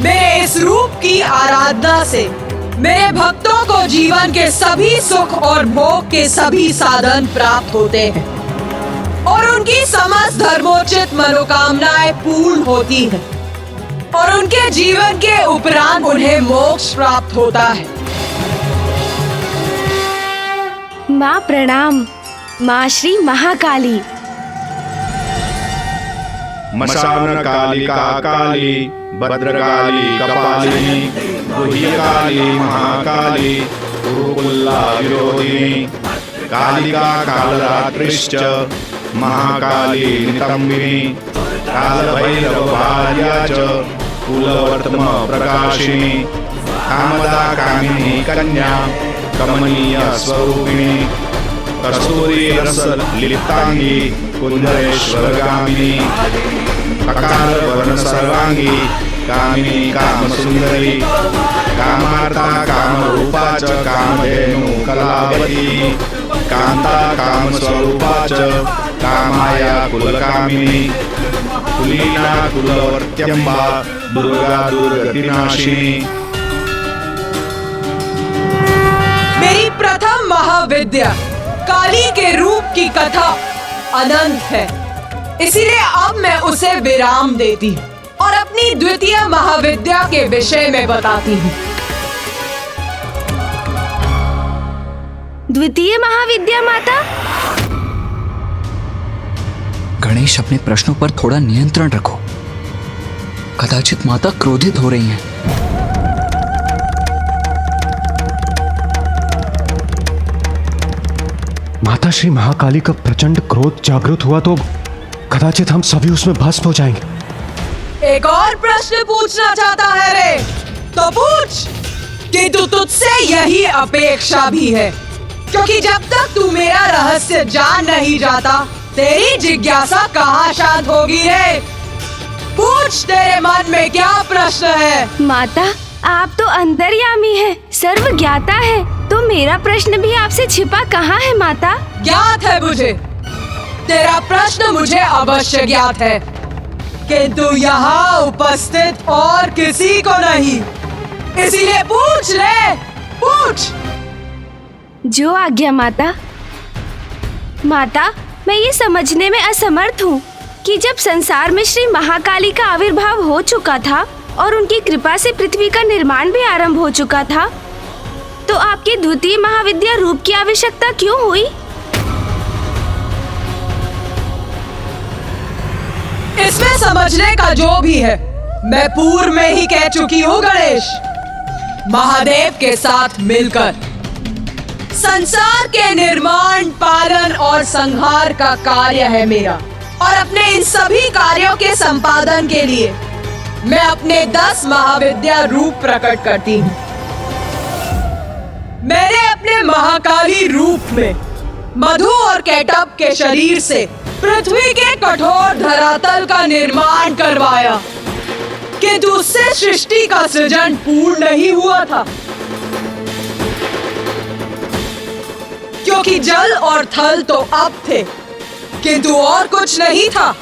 मेरे इस रूप की आराधना से मेरे भक्तों को जीवन के सभी सुख और भोग के सभी साधन प्राप्त होते हैं और उनकी समस्त धर्मोचित मनोकामनाएं पूर्ण होती हैं और उनके जीवन के उपरांत उन्हें मोक्ष प्राप्त होता है। माँ प्रणाम। माँ श्री महाकाली। मशान कालिका काली भद्रकाली कपालिनी गुह्यकाली महाकाली गुरुकुल्ला विरोधिनी कालिका कालरात्रिश्च महाकाली नितंबिनी कालभैरवभार्या च कुलवर्तम प्रकाशिनी कामदा कामिनी कन्या कमनीय स्वरूपिणी कस्तूरी रस लिप्तांगी कुंदरेश्वरगामिनी ककार वर्ण सर्वांगी कामिनी कामसुंदरी कामार्ता कामरूपा च कामधेनु कलावती कांता कामस्वरूपा च कामाया कुलकामिनी कुलीना कुलवर्त्यंबा दुर्गा दुर्गतिनाशिनी। मेरी प्रथम महाविद्या काली के रूप की कथा अनंत है, इसीलिए अब मैं उसे विराम देती हूँ और अपनी द्वितीय महाविद्या के विषय में बताती हूँ। द्वितीय महाविद्या माता? गणेश, अपने प्रश्नों पर थोड़ा नियंत्रण रखो। कदाचित माता क्रोधित हो रही हैं। माता श्री महाकाली का प्रचंड क्रोध जागृत हुआ तो कदाचित हम सभी उसमें भस्म हो जाएंगे। एक और प्रश्न पूछना चाहता है रे? तो पूछ, किंतु तुझसे यही अपेक्षा भी है, क्योंकि जब तक तू मेरा रहस्य जान नहीं जाता तेरी जिज्ञासा कहाँ शांत होगी रे? पूछ, तेरे मन में क्या प्रश्न है? माता, आप तो अंतर्यामी है, सर्वज्ञाता है, तो मेरा प्रश्न भी आपसे छिपा कहाँ है माता? ज्ञात है मुझे, तेरा प्रश्न मुझे अवश्य ज्ञात है, किंतु यहाँ उपस्थित और किसी को नहीं, इसीलिए पूछ ले, पूछ। जो आज्ञा माता। माता, मैं ये समझने में असमर्थ हूँ कि जब संसार में श्री महाकाली का आविर्भाव हो चुका था और उनकी कृपा से पृथ्वी का निर्माण भी आरंभ हो चुका था, तो आपकी द्वितीय महाविद्या रूप की आवश्यकता क्यों हुई? इसमें समझने का जो भी है मैं पूर्व में ही कह चुकी हूँ गणेश। महादेव के साथ मिलकर संसार के निर्माण, पालन और संहार का कार्य है मेरा, और अपने इन सभी कार्यों के संपादन के लिए मैं अपने 10 महाविद्या रूप प्रकट करती हूँ। मैंने अपने महाकाली रूप में मधु और कैटब के शरीर से पृथ्वी के कठोर धरातल का निर्माण करवाया, किंतु उससे सृष्टि का सृजन पूर्ण नहीं हुआ था, क्योंकि जल और थल तो अब थे, किंतु और कुछ नहीं था,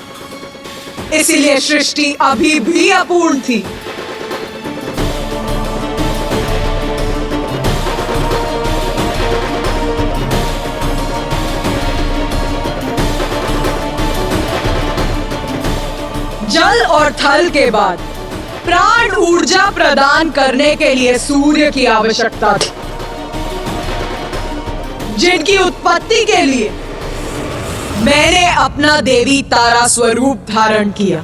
इसीलिए सृष्टि अभी भी अपूर्ण थी। जल और थल के बाद प्राण ऊर्जा प्रदान करने के लिए सूर्य की आवश्यकता थी, जिनकी उत्पत्ति के लिए मैंने अपना देवी तारा स्वरूप धारण किया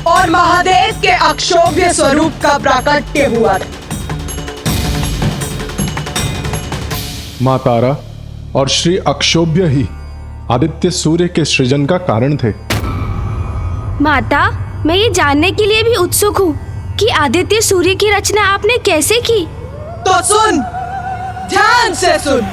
और महादेव के अक्षोभ्य स्वरूप का प्राकट्य हुआ था। माँ तारा और श्री अक्षोभ्य ही आदित्य सूर्य के सृजन का कारण थे। माता, मैं ये जानने के लिए भी उत्सुक हूँ कि आदित्य सूर्य की रचना आपने कैसे की। तो सुन, ध्यान से सुन।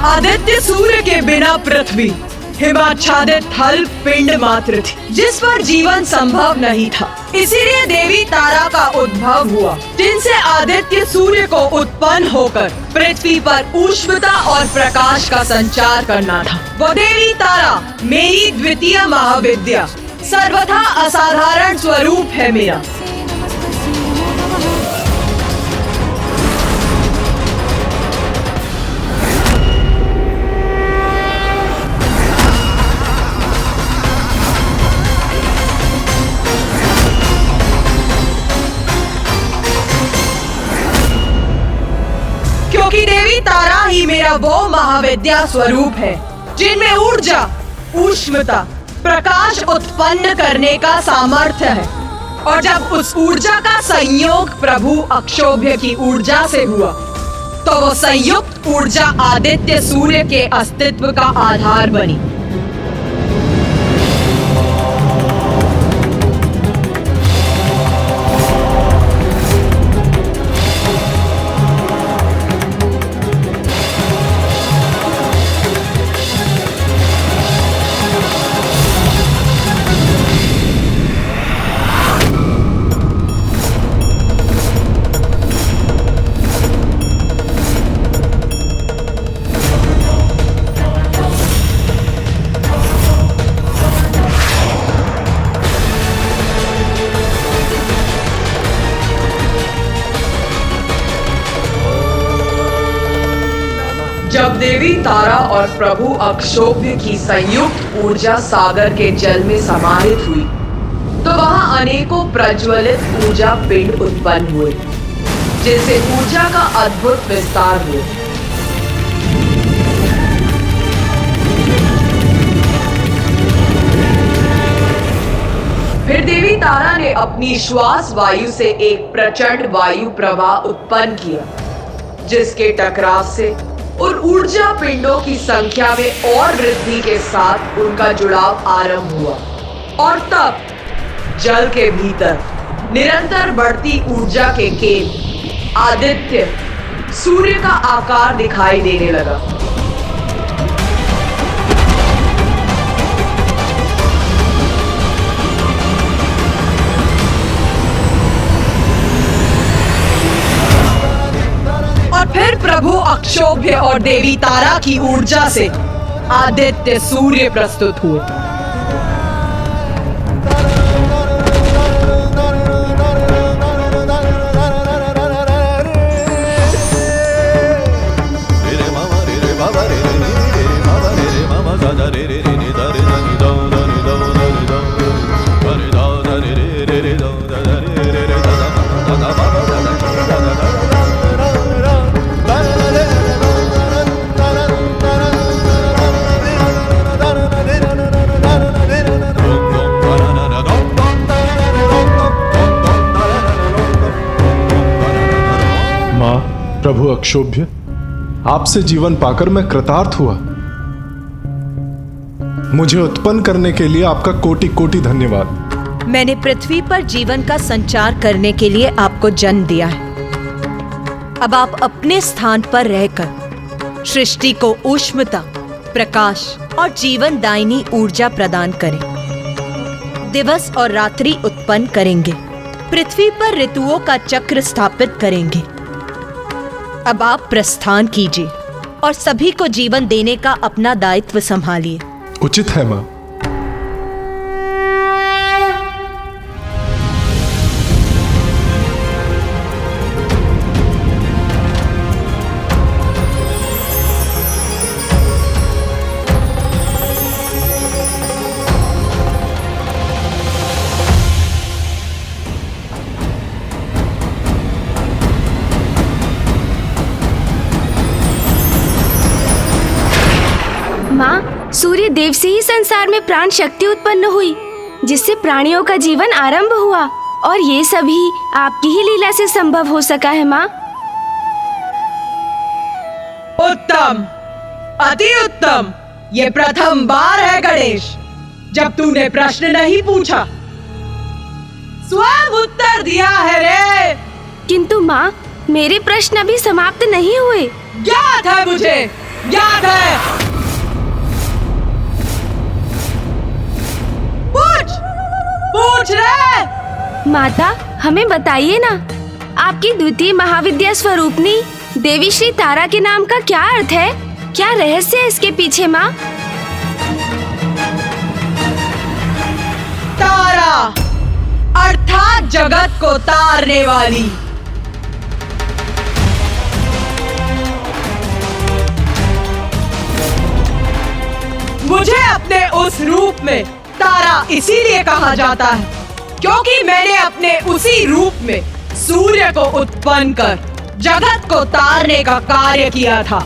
आदित्य सूर्य के बिना पृथ्वी हिमाच्छादित थल पिंड मात्र थी, जिस पर जीवन संभव नहीं था। इसीलिए देवी तारा का उद्भव हुआ, जिनसे आदित्य सूर्य को उत्पन्न होकर पृथ्वी पर ऊष्मता और प्रकाश का संचार करना था। वो देवी तारा मेरी द्वितीय महाविद्या, सर्वथा असाधारण स्वरूप है मेरा। क्योंकि देवी तारा ही मेरा वो महाविद्या स्वरूप है जिनमें ऊर्जा, ऊष्मता, प्रकाश उत्पन्न करने का सामर्थ्य है। और जब उस ऊर्जा का संयोग प्रभु अक्षोभ्य की ऊर्जा से हुआ, तो वो संयुक्त ऊर्जा आदित्य सूर्य के अस्तित्व का आधार बनी। जब देवी तारा और प्रभु अक्षोभ्य की संयुक्त ऊर्जा सागर के जल में समाहित हुई, तो वहां अनेकों प्रज्वलित ऊर्जा पिंड उत्पन्न हुए, जिनसे ऊर्जा का अद्भुत विस्तार हुआ। फिर देवी तारा ने अपनी श्वास वायु से एक प्रचंड वायु प्रवाह उत्पन्न किया, जिसके टकराव से और ऊर्जा पिंडों की संख्या में और वृद्धि के साथ उनका जुड़ाव आरंभ हुआ। और तब जल के भीतर निरंतर बढ़ती ऊर्जा के केंद्र आदित्य सूर्य का आकार दिखाई देने लगा। और फिर प्रभु अक्षोभ्य और देवी तारा की ऊर्जा से आदित्य सूर्य प्रस्तुत हुए। प्रभु अक्षोभ्य, आपसे जीवन पाकर मैं कृतार्थ हुआ। मुझे उत्पन्न करने के लिए आपका कोटि कोटि धन्यवाद। मैंने पृथ्वी पर जीवन का संचार करने के लिए आपको जन्म दिया है। अब आप अपने स्थान पर रहकर सृष्टि को ऊष्मता, प्रकाश और जीवन दायिनी ऊर्जा प्रदान करें। दिवस और रात्रि उत्पन्न करेंगे पृथ्वी पर ऋतुओं का चक्र स्थापित करेंगे। अब आप प्रस्थान कीजिए और सभी को जीवन देने का अपना दायित्व संभालिए। उचित है माँ। माँ, सूर्य देव से ही संसार में प्राण शक्ति उत्पन्न हुई, जिससे प्राणियों का जीवन आरंभ हुआ, और ये सभी आपकी ही लीला से संभव हो सका है माँ। उत्तम, अति उत्तम। ये प्रथम बार है गणेश जब तूने प्रश्न नहीं पूछा, स्वयं उत्तर दिया है रे। किंतु माँ, मेरे प्रश्न अभी समाप्त नहीं हुए। ज्ञात है मुझे, ज्ञात है। पूछ रे। माता, हमें बताइए ना, आपकी द्वितीय महाविद्या स्वरूपनी देवी श्री तारा के नाम का क्या अर्थ है? क्या रहस्य है इसके पीछे माँ? तारा अर्थात जगत को तारने वाली। मुझे अपने उस रूप में तारा इसीलिए कहा जाता है क्योंकि मैंने अपने उसी रूप में सूर्य को उत्पन्न कर जगत को तारने का कार्य किया था,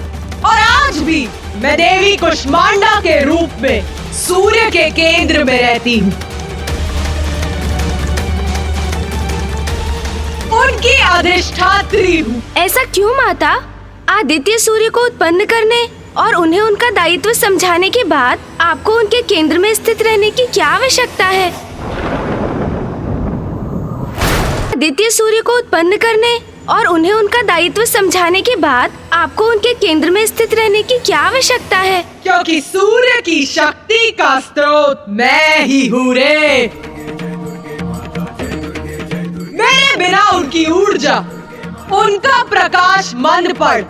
और आज भी मैं देवी कुष्मांडा के रूप में सूर्य के केंद्र में रहती हूँ। उनकी अधिष्ठात्री हूँ। ऐसा क्यों माता? आदित्य सूर्य को उत्पन्न करने और उन्हें उनका दायित्व समझाने के बाद आपको उनके केंद्र में स्थित रहने की क्या आवश्यकता है? आदित्य सूर्य को उत्पन्न करने और उन्हें उनका दायित्व समझाने के बाद आपको उनके केंद्र में स्थित रहने की क्या आवश्यकता है? क्योंकि सूर्य की शक्ति का स्रोत मैं ही हूँ रे। मेरे बिना उनकी ऊर्जा, उनका प्रकाश मंद पड़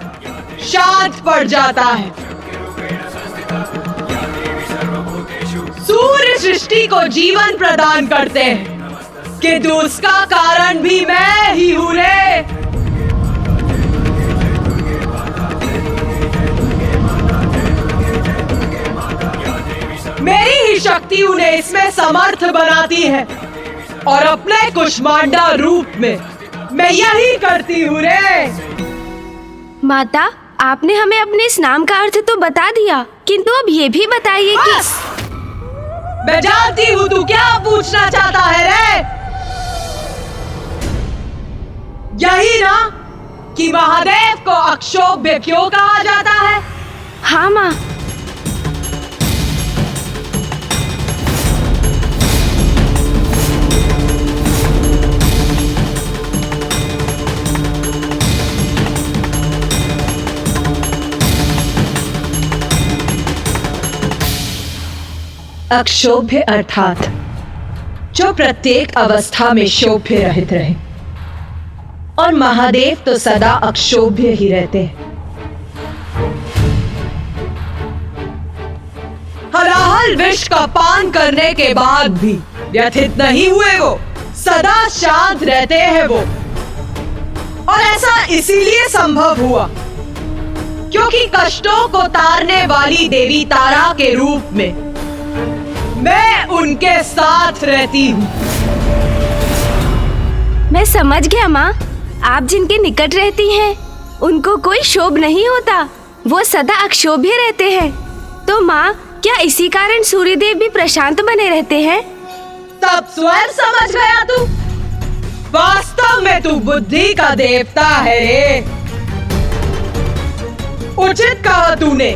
शांत पड़ जाता है। सूर्य सृष्टि को जीवन प्रदान करते हैं, किंतु उसका कारण भी मैं ही हूँ रे। मेरी ही शक्ति उन्हें इसमें समर्थ बनाती है, और अपने कुष्मांडा रूप में मैं यही करती हूँ रे। माता, आपने हमें अपने इस नाम का अर्थ तो बता दिया, किंतु अब ये भी बताइए कि मैं जानती हूँ तू क्या पूछना चाहता है रे। यही ना कि महादेव को अक्षोभ्य क्यों कहा जाता है? हाँ माँ। अक्षोभ्य अर्थात जो प्रत्येक अवस्था में शोभ्य रहित रहे, और महादेव तो सदा अक्षोभ्य ही रहते हैं। हलाहल विष का पान करने के बाद भी व्यथित नहीं हुए वो, सदा शांत रहते हैं वो। और ऐसा इसीलिए संभव हुआ क्योंकि कष्टों को तारने वाली देवी तारा के रूप में मैं उनके साथ रहती हूँ। मैं समझ गया माँ, आप जिनके निकट रहती हैं उनको कोई क्षोभ नहीं होता, वो सदा अक्षोभ्य रहते हैं। तो माँ, क्या इसी कारण सूर्यदेव भी प्रशांत बने रहते हैं? तब स्वयं समझ गया तू। वास्तव में तू बुद्धि का देवता है रे। उचित कहा तूने।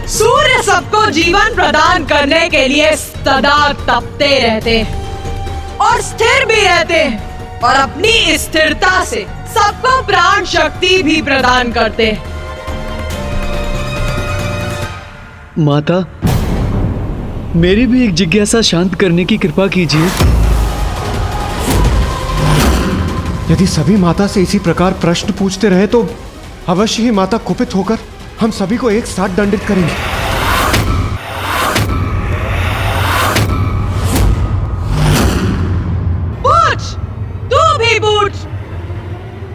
सूर्य सबको जीवन प्रदान करने के लिए सदा तपते रहते हैं और स्थिर भी रहते हैं, और अपनी स्थिरता से सबको प्राण शक्ति भी प्रदान करते हैं। माता, मेरी भी एक जिज्ञासा शांत करने की कृपा कीजिए। यदि सभी माता से इसी प्रकार प्रश्न पूछते रहे तो अवश्य ही माता कुपित होकर हम सभी को एक साथ दंडित करेंगे। पूछ, तू भी पूछ,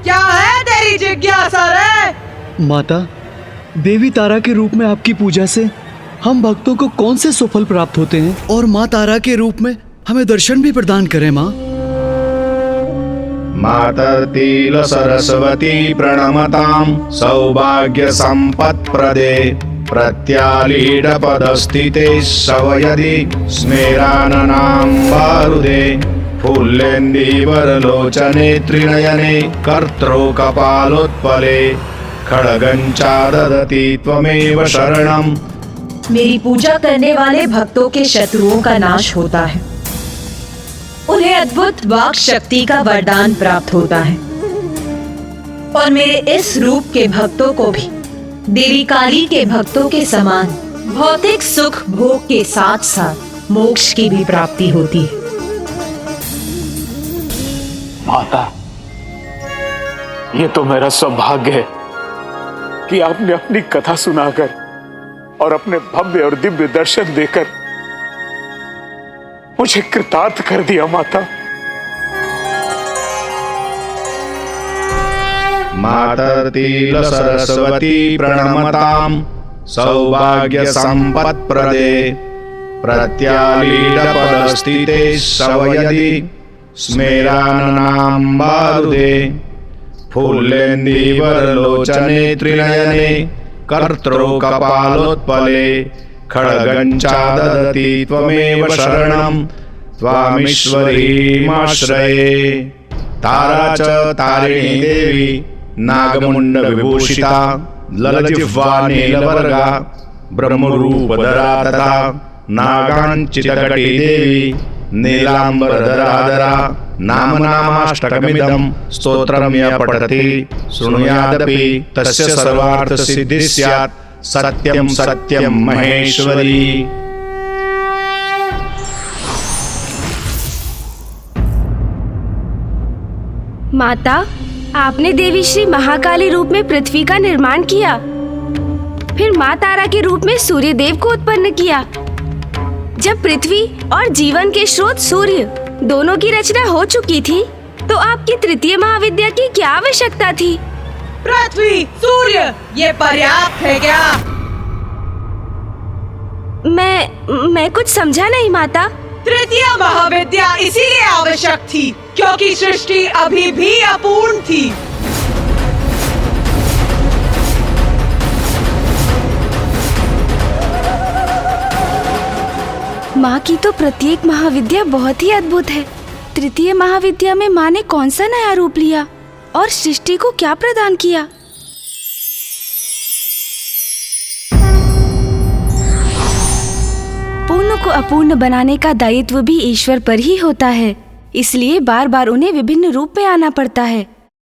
क्या है तेरी जिज्ञासा रे? माता, देवी तारा के रूप में आपकी पूजा से हम भक्तों को कौन से सुफल प्राप्त होते हैं, और माँ तारा के रूप में हमें दर्शन भी प्रदान करें। माँ मातर्तिल सरस्वती प्रणमतां सौभाग्य संपत् प्रदे प्रत्यालीड पदस्थिते सवयदि स्मेराननां बारुदे फुल्लेन्दीवरलोचने त्रिनयने कर्त्रो कपालोत्पले खड्गञ्चाददति त्वमेव शरणम्। मेरी पूजा करने वाले भक्तों के शत्रुओं का नाश होता है, उन्हें अद्भुत वाक शक्ति का वरदान प्राप्त होता है, और मेरे इस रूप के भक्तों को भी देवी काली के भक्तों के समान भौतिक सुख भोग के साथ साथ मोक्ष की भी प्राप्ति होती है। माता, ये तो मेरा सौभाग्य है कि आपने अपनी कथा सुनाकर और अपने भव्य और दिव्य दर्शन देकर मुझे कृतार्थ कर दिया। माता, मातर्तिल सरस्वती प्रणमतां सौभाग्य संपत् प्रदे प्रत्यालीड पदस्थिते सवयदि स्मेराननां बारुदे फुल्लेन्दीवरलोचने त्रिनयने कर्त्रो कपालोत्पले खड्गञ्चाददति त्वमेव शरणं त्वामीश्वरीमाश्रये। तारा च तारिणी देवी नागमुंड विभूषिता ललजिह्वा नीलवर्गा ब्रह्मरूपधरा तथा नागांचितकटी देवी नीलांबरधराधरा नामनामाष्टकमिदं स्तोत्रं यः पठति शृणुयादपि तस्य सर्वार्थ सिद्धि स्यात्। सत्यं सत्यं महेश्वरी। माता, आपने देवी श्री महाकाली रूप में पृथ्वी का निर्माण किया, फिर माँ तारा के रूप में सूर्य देव को उत्पन्न किया। जब पृथ्वी और जीवन के स्रोत सूर्य दोनों की रचना हो चुकी थी, तो आपकी तृतीय महाविद्या की क्या आवश्यकता थी? पृथ्वी, सूर्य, ये पर्याप्त है क्या? मैं कुछ समझा नहीं माता। तृतीय महाविद्या इसीलिए आवश्यक थी क्योंकि सृष्टि अभी भी अपूर्ण थी। माँ की तो प्रत्येक महाविद्या बहुत ही अद्भुत है। तृतीय महाविद्या में माँ ने कौन सा नया रूप लिया और सृष्टि को क्या प्रदान किया? पूर्ण को अपूर्ण बनाने का दायित्व भी ईश्वर पर ही होता है, इसलिए बार बार उन्हें विभिन्न रूप में आना पड़ता है।